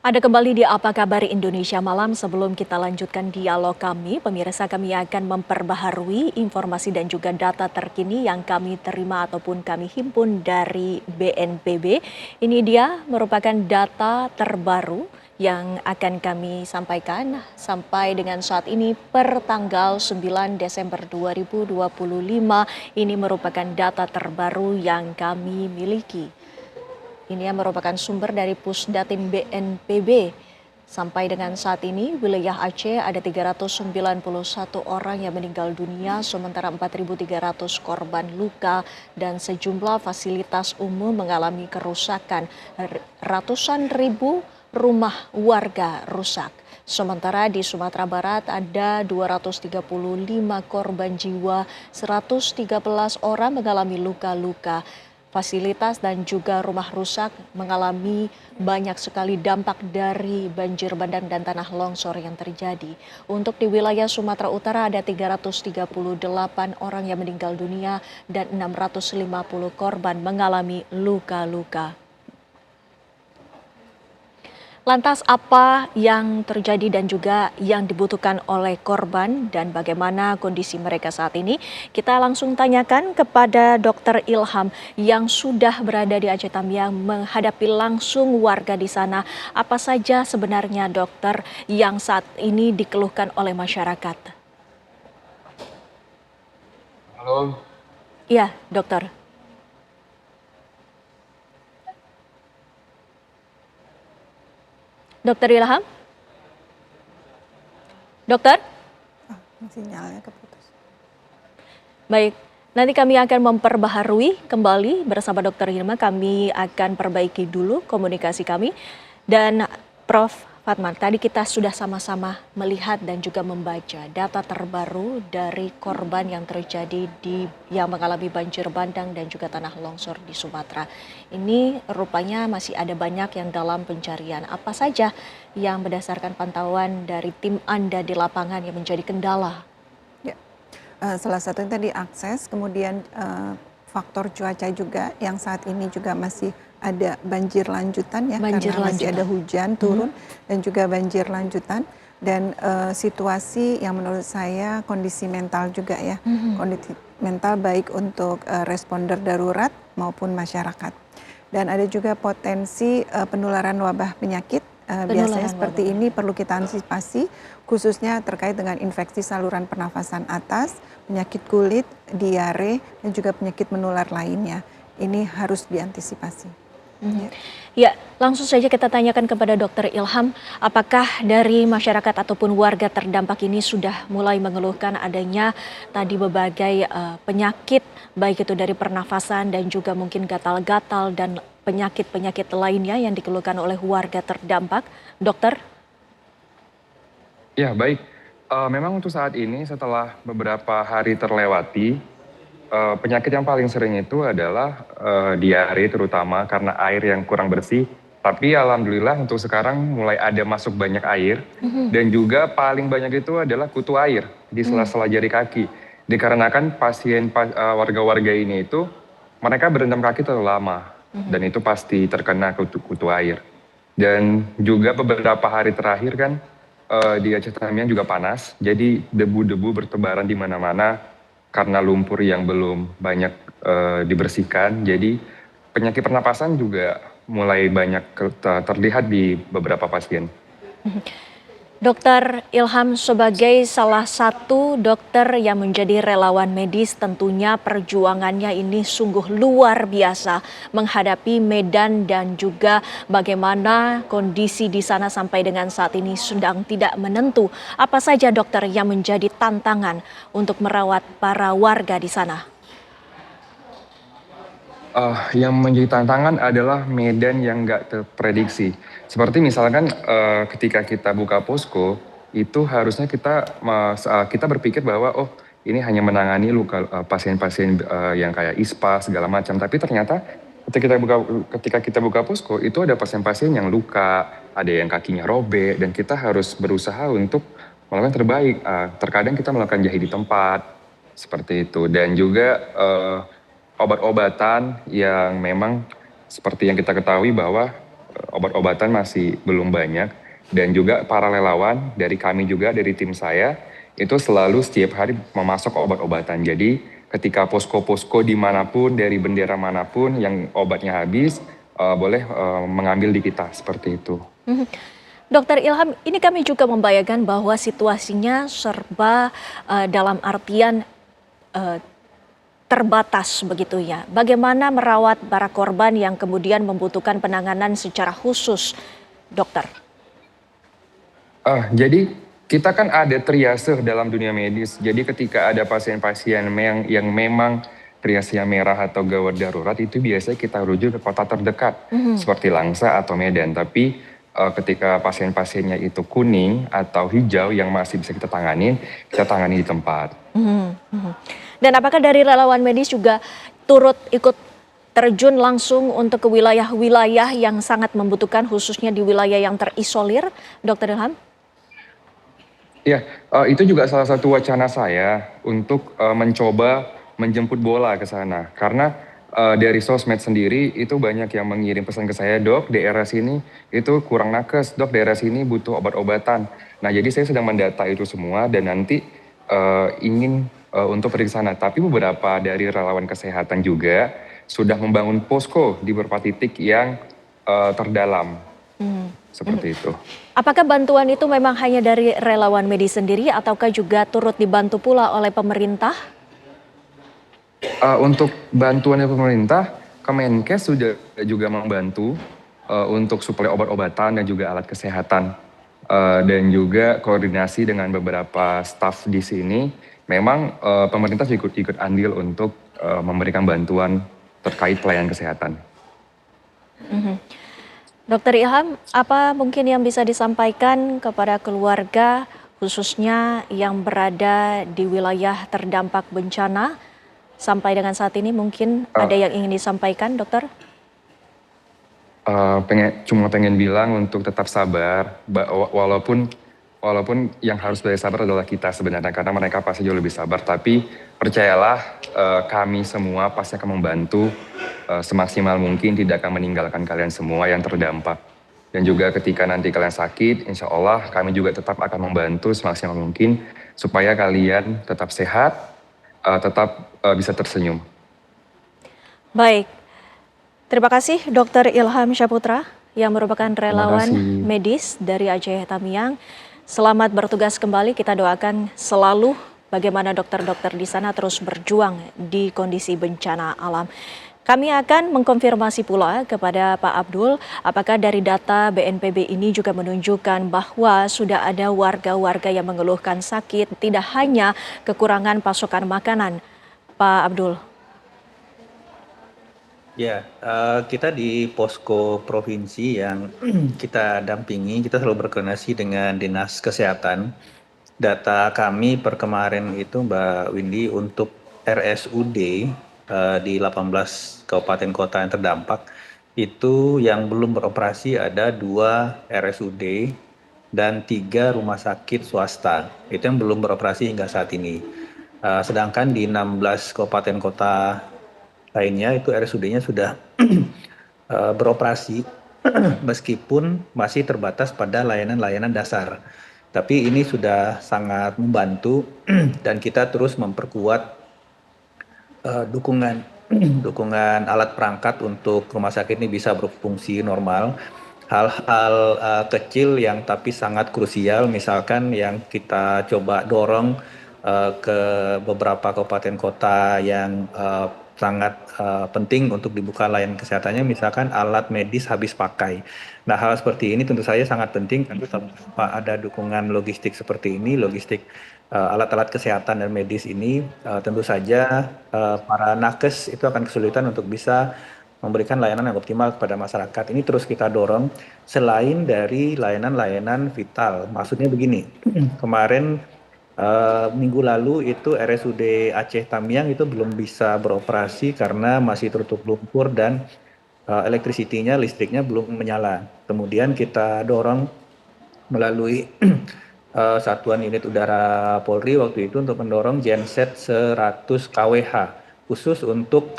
Ada kembali di Apa Kabar Indonesia Malam. Sebelum kita lanjutkan dialog kami, pemirsa, kami akan memperbaharui informasi dan juga data terkini yang kami terima ataupun kami himpun dari BNPB. Ini dia merupakan data terbaru yang akan kami sampaikan sampai dengan saat ini per tanggal 9 Desember 2025. Ini merupakan data terbaru yang kami miliki. Ini yang merupakan sumber dari Pusdatin BNPB. Sampai dengan saat ini, wilayah Aceh ada 391 orang yang meninggal dunia, sementara 4.300 korban luka dan sejumlah fasilitas umum mengalami kerusakan. Ratusan ribu rumah warga rusak. Sementara di Sumatera Barat ada 235 korban jiwa, 113 orang mengalami luka-luka. Fasilitas dan juga rumah rusak mengalami banyak sekali dampak dari banjir bandang dan tanah longsor yang terjadi. Untuk di wilayah Sumatera Utara ada 338 orang yang meninggal dunia dan 650 korban mengalami luka-luka. Lantas apa yang terjadi dan juga yang dibutuhkan oleh korban dan bagaimana kondisi mereka saat ini? Kita langsung tanyakan kepada Dr. Ilham yang sudah berada di Aceh Tamiang menghadapi langsung warga di sana. Apa saja sebenarnya dokter yang saat ini dikeluhkan oleh masyarakat? Halo, Iya, dokter. Dokter Ilham? Dokter? Sinyalnya keputus. Baik, nanti kami akan memperbaharui kembali bersama Dokter Hilma. Kami akan perbaiki dulu komunikasi kami. Dan Prof. Fatman, tadi kita sudah sama-sama melihat dan juga membaca data terbaru dari korban yang terjadi yang mengalami banjir bandang dan juga tanah longsor di Sumatera. Ini rupanya masih ada banyak yang dalam pencarian. Apa saja yang berdasarkan pantauan dari tim Anda di lapangan yang menjadi kendala? Salah satunya tadi akses, kemudian faktor cuaca juga yang saat ini juga masih ada banjir lanjutan ya, Banjir karena masih ada lanjutan. hujan turun dan juga banjir lanjutan dan situasi yang menurut saya kondisi mental juga ya, kondisi mental baik untuk responder darurat maupun masyarakat. Dan ada juga potensi penularan wabah penyakit. Biasanya Penularan seperti wabah. ini perlu kita antisipasi, khususnya terkait dengan infeksi saluran pernafasan atas, penyakit kulit, diare, dan juga penyakit menular lainnya. Ini harus diantisipasi. Ya. Ya, langsung saja kita tanyakan kepada Dokter Ilham, apakah dari masyarakat ataupun warga terdampak ini sudah mulai mengeluhkan adanya tadi berbagai penyakit, baik itu dari pernafasan dan juga mungkin gatal-gatal dan penyakit-penyakit lainnya yang dikeluhkan oleh warga terdampak, Dokter? ya baik. Memang untuk saat ini setelah beberapa hari terlewati, penyakit yang paling sering itu adalah diare terutama karena air yang kurang bersih. Tapi alhamdulillah untuk sekarang mulai ada masuk banyak air dan juga paling banyak itu adalah kutu air di sela-sela jari kaki. Dikarenakan warga-warga ini itu mereka berendam kaki terlalu lama dan itu pasti terkena kutu air. Dan juga beberapa hari terakhir kan di Aceh Tamiang juga panas, jadi debu-debu bertebaran di mana-mana karena lumpur yang belum banyak dibersihkan. Jadi penyakit pernapasan juga mulai banyak terlihat di beberapa pasien. Dokter Ilham, sebagai salah satu dokter yang menjadi relawan medis, tentunya perjuangannya ini sungguh luar biasa menghadapi medan dan juga bagaimana kondisi di sana sampai dengan saat ini sedang tidak menentu. Apa saja dokter yang menjadi tantangan untuk merawat para warga di sana? Yang menjadi tantangan adalah medan yang nggak terprediksi. Seperti misalkan ketika kita buka posko, itu harusnya kita berpikir bahwa oh ini hanya menangani luka pasien-pasien yang kayak ISPA segala macam. Tapi ternyata ketika kita buka posko itu ada pasien-pasien yang luka, ada yang kakinya robek dan kita harus berusaha untuk melakukan terbaik. Terkadang kita melakukan jahit di tempat seperti itu dan juga obat-obatan yang memang seperti yang kita ketahui bahwa obat-obatan masih belum banyak, dan juga para relawan dari kami juga, dari tim saya, itu selalu setiap hari memasok obat-obatan. Jadi ketika posko-posko dimanapun, dari bendera manapun yang obatnya habis, boleh mengambil di kita, seperti itu. Mhm. Dokter Ilham, ini kami juga membayangkan bahwa situasinya serba dalam artian eh, terbatas begitu ya. Bagaimana merawat para korban yang kemudian membutuhkan penanganan secara khusus, dokter? Jadi kita kan ada triase dalam dunia medis. Jadi ketika ada pasien-pasien yang memang triasenya merah atau gawat darurat, itu biasanya kita rujuk ke kota terdekat seperti Langsa atau Medan. Tapi ketika pasien-pasiennya itu kuning atau hijau yang masih bisa kita tangani di tempat. Mhm, mhm. Dan apakah dari relawan medis juga turut ikut terjun langsung untuk ke wilayah-wilayah yang sangat membutuhkan, khususnya di wilayah yang terisolir, Dokter Ilham? Ya, itu juga salah satu wacana saya untuk mencoba menjemput bola ke sana. Karena dari sosmed sendiri itu banyak yang mengirim pesan ke saya, "Dok, daerah sini itu kurang nakes, Dok, daerah sini butuh obat-obatan." Nah, jadi saya sedang mendata itu semua dan nanti ingin untuk pergi ke sana. Tapi beberapa dari relawan kesehatan juga sudah membangun posko di beberapa titik yang terdalam, Mhm, mhm. seperti itu. Apakah bantuan itu memang hanya dari relawan medis sendiri ataukah juga turut dibantu pula oleh pemerintah? Untuk bantuan dari pemerintah, Kemenkes sudah juga membantu untuk suplai obat-obatan dan juga alat kesehatan. Dan juga koordinasi dengan beberapa staf di sini, memang pemerintah ikut andil untuk memberikan bantuan terkait pelayanan kesehatan. Mhm. Dokter Ilham, apa mungkin yang bisa disampaikan kepada keluarga khususnya yang berada di wilayah terdampak bencana sampai dengan saat ini, mungkin ada Eh, yang ingin disampaikan, dokter? Cuma pengen bilang untuk tetap sabar, walaupun walaupun yang harus belajar sabar adalah kita sebenarnya, karena mereka pasti jauh lebih sabar. Tapi percayalah, kami semua pasti akan membantu semaksimal mungkin, tidak akan meninggalkan kalian semua yang terdampak. Dan juga ketika nanti kalian sakit, insya Allah kami juga tetap akan membantu semaksimal mungkin supaya kalian tetap sehat, tetap bisa tersenyum. Baik, terima kasih Dokter Ilham Syaputra yang merupakan Terima relawan kasih. medis dari Aceh Tamiang. Selamat bertugas kembali, kita doakan selalu bagaimana dokter-dokter di sana terus berjuang di kondisi bencana alam. Kami akan mengkonfirmasi pula kepada Pak Abdul, apakah dari data BNPB ini juga menunjukkan bahwa sudah ada warga-warga yang mengeluhkan sakit, tidak hanya kekurangan pasokan makanan. Pak Abdul. Ya, kita di posko provinsi yang kita dampingi, kita selalu berkoordinasi dengan Dinas Kesehatan. Data kami per kemarin itu Mbak Windy untuk RSUD di 18 kabupaten kota yang terdampak, itu yang belum beroperasi ada 2 RSUD dan 3 rumah sakit swasta. Itu yang belum beroperasi hingga saat ini. Sedangkan di 16 kabupaten kota lainnya itu RSUD-nya sudah beroperasi meskipun masih terbatas pada layanan-layanan dasar. Tapi ini sudah sangat membantu dan kita terus memperkuat dukungan dukungan alat perangkat untuk rumah sakit ini bisa berfungsi normal. Hal-hal kecil yang tapi sangat krusial, misalkan yang kita coba dorong ke beberapa kabupaten kota yang sangat penting untuk dibuka layanan kesehatannya, misalkan alat medis habis pakai. Nah, hal seperti ini tentu saja sangat penting karena tanpa ada dukungan logistik seperti ini, logistik alat-alat kesehatan dan medis ini, tentu saja para nakes itu akan kesulitan untuk bisa memberikan layanan yang optimal kepada masyarakat. Ini terus kita dorong selain dari layanan-layanan vital. Maksudnya begini, kemarin minggu lalu itu RSUD Aceh Tamiang itu belum bisa beroperasi karena masih tertutup lumpur dan elektrisitinya, listriknya belum menyala. Kemudian kita dorong melalui Satuan Unit Udara Polri waktu itu untuk mendorong genset 100 kWh khusus untuk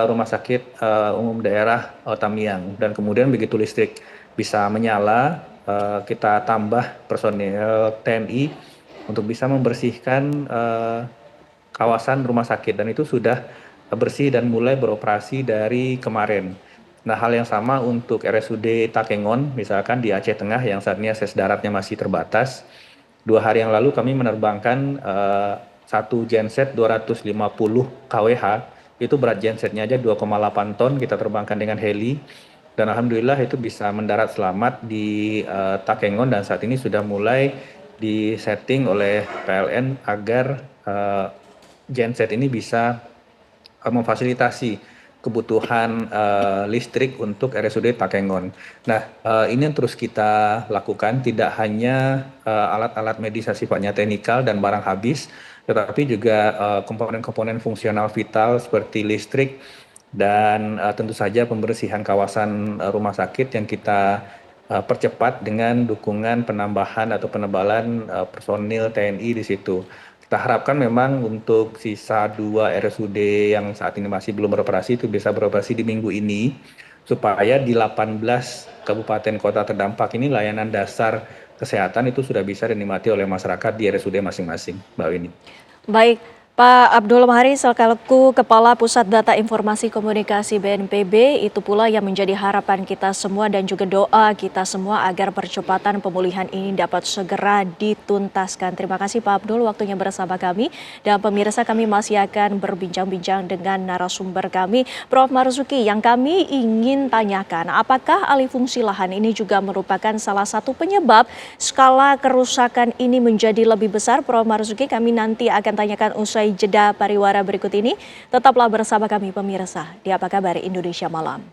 Rumah Sakit Umum Daerah Tamiang, dan kemudian begitu listrik bisa menyala, kita tambah personil TNI untuk bisa membersihkan kawasan rumah sakit, dan itu sudah bersih dan mulai beroperasi dari kemarin. Nah, hal yang sama untuk RSUD Takengon, misalkan di Aceh Tengah yang saat ini akses daratnya masih terbatas. 2 hari yang lalu kami menerbangkan satu genset 250 kWh, itu berat gensetnya aja 2,8 ton, kita terbangkan dengan heli. Dan alhamdulillah itu bisa mendarat selamat di Takengon, dan saat ini sudah mulai disetting oleh PLN agar genset ini bisa memfasilitasi kebutuhan listrik untuk RSUD Takengon. Nah, ini yang terus kita lakukan, tidak hanya alat-alat medis yang sifatnya teknikal dan barang habis, tetapi juga komponen-komponen fungsional vital seperti listrik dan tentu saja pembersihan kawasan rumah sakit yang kita percepat dengan dukungan penambahan atau penebalan personil TNI di situ. Kita harapkan memang untuk sisa 2 RSUD yang saat ini masih belum beroperasi itu bisa beroperasi di minggu ini, supaya di 18 kabupaten kota terdampak ini layanan dasar kesehatan itu sudah bisa dinikmati oleh masyarakat di RSUD masing-masing, Mbak Winnie. Baik, Pak Abdul Mahari selaku Kepala Pusat Data Informasi Komunikasi BNPB, itu pula yang menjadi harapan kita semua dan juga doa kita semua agar percepatan pemulihan ini dapat segera dituntaskan. Terima kasih Pak Abdul waktunya bersama kami, dan pemirsa kami masih akan berbincang-bincang dengan narasumber kami, Prof. Marzuki. Yang kami ingin tanyakan, apakah alih fungsi lahan ini juga merupakan salah satu penyebab skala kerusakan ini menjadi lebih besar? Prof. Marzuki, kami nanti akan tanyakan usai jeda pariwara berikut ini. Tetaplah bersama kami pemirsa di Apa Kabar Indonesia Malam.